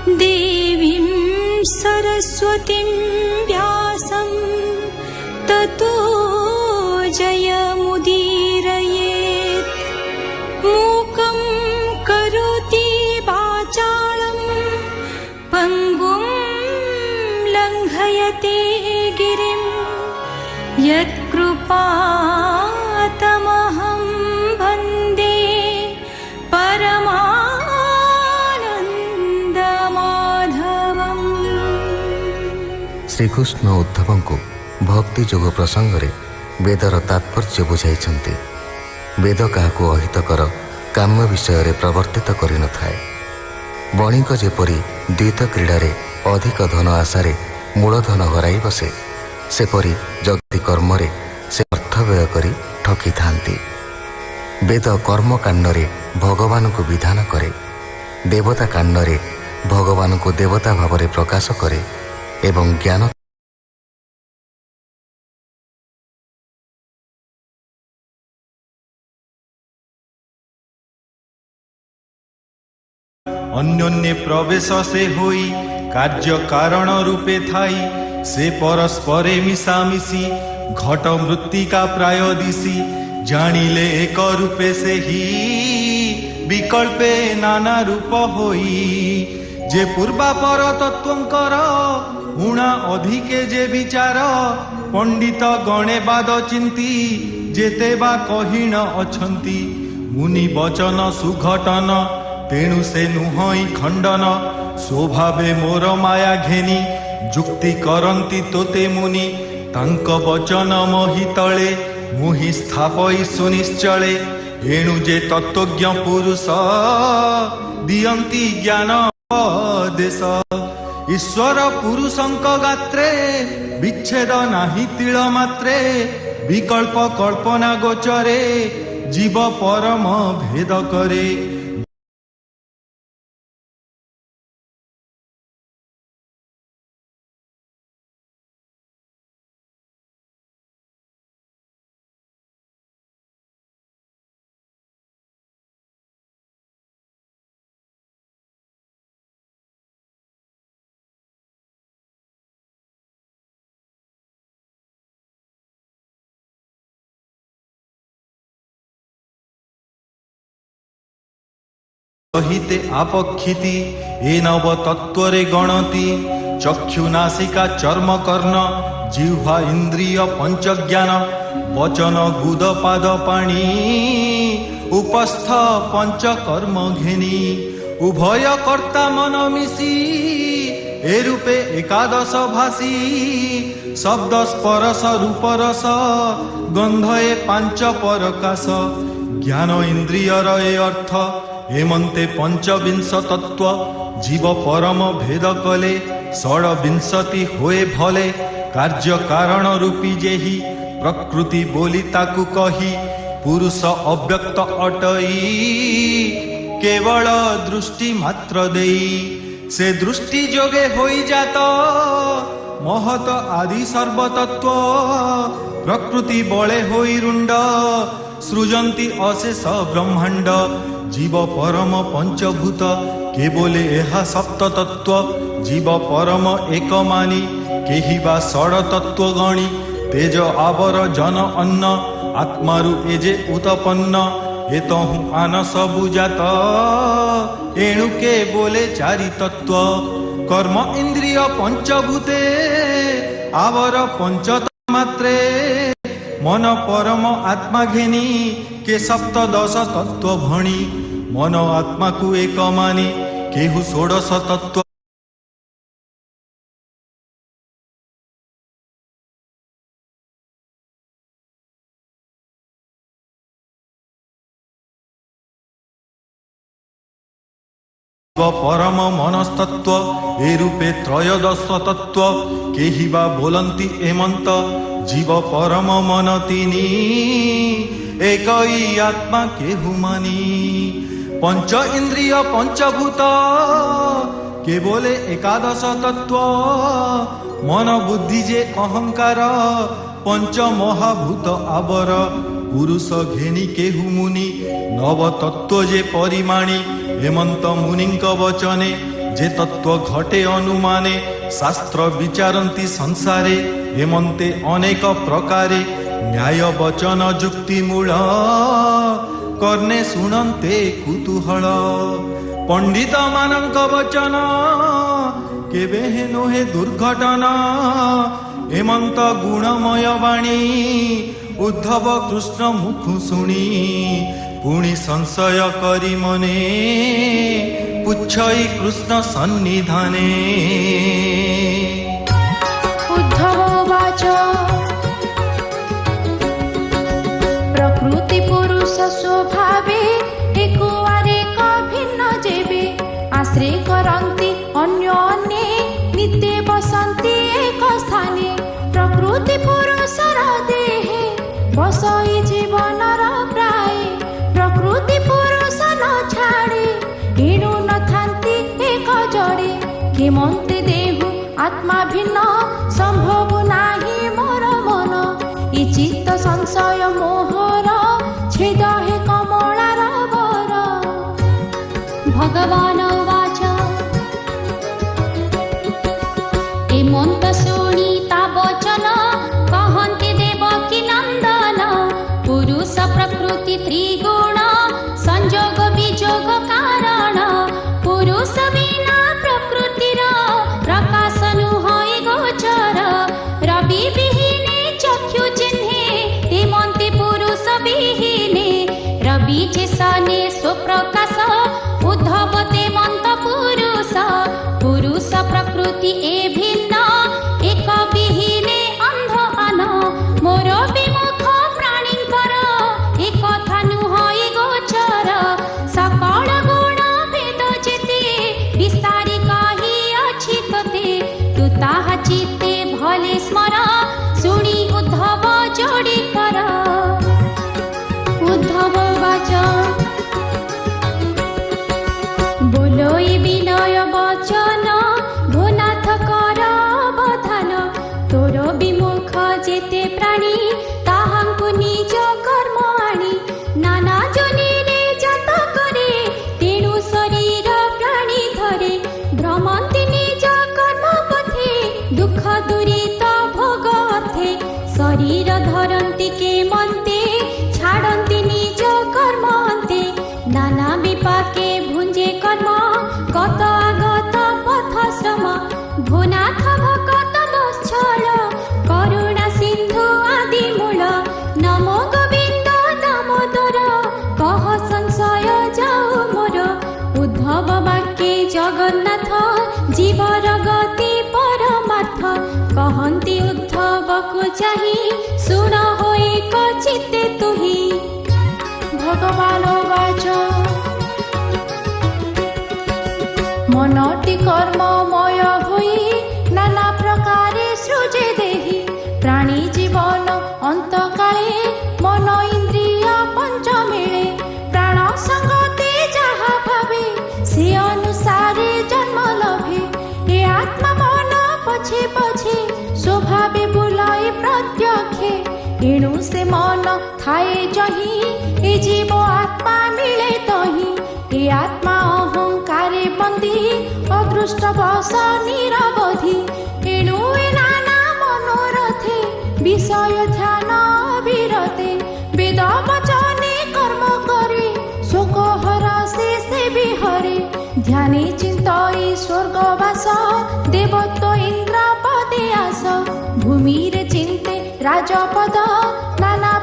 देवीं सरस्वतीं व्यासं ततो जयमुदीरयेत्। मूकं करोति वाचालं पङ्गुं लङ्घयते गिरिं यत्कृपातमहं वन्दे परमानन्दमाधवम्। श्रीकृष्ण उद्धव को भक्ति जोग प्रसंग रे वेदर तात्पर्य बुझाइछन्ते। वेद क्या अहित कर काम्य विषय रे प्रवर्तित करि न थाए। बणिक जेपरी द्वैत क्रीड़ा रे अधिक धन आशारे मूलधन हराई बसे, सेपरी जगति कर्म रे से अर्थ व्यय करी ठकी थांती। वेद कर्म कांड रे भगवान को विधान करे, देवता कांड रे भगवान को देवता भाव रे प्रकाश करे एवं ज्ञान अन्योन्य प्रवेश से होई कार्य कारण रूपे थाई, से परस्परे मिशामिशी घट मृत्तिका प्राय दिशी। जानिले एक रूपे से ही विकल्पे नाना रूप होई, जे पूर्वापर तत्वंकर ऊणा अधिके जे विचार। पंडित गणे बाद चिंती जेते बा कहिण अछंती, मुनि वचन सुघटन तेणु से नुहई खंडन। स्वभावे मोर माया घेनी जुक्ति करंती तोते मुनि, तांक वचन मोहि तले मुहि स्थापई सुनिश्चले। एणु जे तत्वज्ञ पुरुष दियंती ज्ञान देश, ईश्वर पुरुषंक गात्रे विच्छेद नाही तिल मात्रे। विकल्प कल्पना गोचरे जीव परम भेद करे। सहिते आपक्षिति ए नव तत्वरे गणति। चक्षु नासिका चर्म कर्ण जिह्वा इंद्रिय पंच ज्ञान, वचन गुद पाद पाणी उपस्थ पंच कर्म घेनी। उभय कर्ता मन मिशी ए रूपे एकादश भाषी, शब्द स्पर्श रूप रस गंध ए पांच परकाश। ज्ञान इंद्रियर ए अर्थ हेमंते पंचविंश तत्व। जीव परम भेद कले षड्विंशति होए भले। कार्य कारण रूपी जेहि प्रकृति बोली ताकु कही, पुरुष अव्यक्त अटई केवल दृष्टि मात्र देई। से दृष्टि जोगे होई जात महत आदि सर्वतत्व। प्रकृति बळे होई रुंड सृजंती अशेष ब्रह्मांड। जीव परम पंचभूत केवले एहा सप्त तत्व। जीव परम एक मानी केहि बा षड तत्व गणी। तेज आवर जन अन्न आत्मारु एजे उत्पन्न। एतहु आन सबु जात एणु के बोले चारि तत्व। कर्म इंद्रिय पंचभूते आवर पंचतन्मात्रे। मन परम आत्मा घेनी के सप्तदश तत्व भणी। मन आत्मा को एक मानी केहु षोडश तत्व। परम मनस्तत्व ए रूपे त्रयोदश तत्व। केहि बा बोलंती एमंत जीव परम मन तिनी। एकई आत्मा केहु मानी। पंच इंद्रिय पंचभूत केवले एकादश तत्व। मन बुद्धि जे अहंकार पंच महाभूत आवर। पुरुष घेनी केहु मुनि नव तत्व जे परिमाणी। हेमंत मुनिंक वचने যে তত্ত্ব ঘটে অনুমানে শাস্ত্র বিচারন্তি সংসারে হেমন্তে অনেক প্রকারে ন্যায় বচন যুক্তি মূল কর্ণে শুণন্তে কুତূহଳ পণ্ডিত ମାନଙ୍କ বচন কেবে হে নোহে দুর্ঘটনা হেমন্ত গুণমୟ বাণୀ উদ্ধব কৃষ্ণ মুখୁ শুনি পুଣି ସଂଶୟ କରି ମନେ ପୁଚ୍ଛଇ କୃଷ୍ଣ ସନ୍ନିଧାନେ उद्धव उवाच प्रकृति पुरुष स्वभावे एको आरेक भिन्न जेबे आश्रय करन्ति अन्य अन्ये नित्य बसन्ति एक स्थाने प्रकृति पुरुषर देहे बसई जीवनर प्राय प्रकृति पुरुष न छाड़े एणु न थान्ति एक जड़े केमन्ते देहु आत्मा भिन्न संभव नाही मोर मन इ चित्त संशय मोहर छेद हे कमलार वर भगवान उवाच हेमन्त शुणी ता वचन कहन्ति देवकी नन्दन पुरुष प्रकृति त्रिगुण संयोग वियोग कारण पुरुष बिना प्रकृतिर प्रकाश नुहै गोचर रवि विहीने चक्षु चिन्हे हेमन्ति पुरुष विहीने रवि जेसने स्वप्रकाश उद्धव हेमन्त पुरुष पुरुष प्रकृति ए भिन्न एक विहीने अंध आन मोर विमुख प्राणींकर एक कथा नुहै गोचर सकल गुण भेद जेते विस्तारी कहि अछि तोते तू ताहा चित्ते भले स्मर शुणी उद्धव जोड़ी कर उद्धव वाच बोलो ए विनय वचन भूनाथ कर अवधान तोर विमुख जेते प्राणी ताहांकु निज कर्म आणी नाना जनिरे जात करे तेणु शरीर प्राणी धरे भ्रमन्ति निज कर्म पथे दुख दुरित भोग अर्थे शरीर धरन्ति केमन्ते छाडन्ति निज कर्म अन्ते नाना विपाके भुञ्जे कर्म गत आगत पथ श्रम भूनाथ भकत वत्सल करुणा सिन्धु आदि मूल नमो गोविन्द दामोदर कह संशय जाऊ मोर उद्धव वाक्ये जगन्नाथ जीवर गति परमार्थ कहन्ति उद्धवको चाहि शुण हो एक चित्ते तुहि भगवान वाच मनटी कर्ममय होई नाना प्रकारे सृजे देहि प्राणी जीवन अंतकाले मन इंद्रिय पंच मिले प्राण संगते जहा भावे से अनुसारे जन्म लभे हे आत्मा मन पछे पछे स्वभावे बुलाए प्रत्यक्षे एणु से मन थाए जही ए जीव आत्मा मिले तही हे आत्मा अहंकारे बंदी अदृष्ट बस निरवधि एणु ए नाना मनोरथे विषय ध्यान विरते वेद वचने कर्म करे शोक हरसे से विहरे ध्याने चिंतई स्वर्गवास देवत्व इंद्र पदे आस भूमि रे चिंते राजपद नाना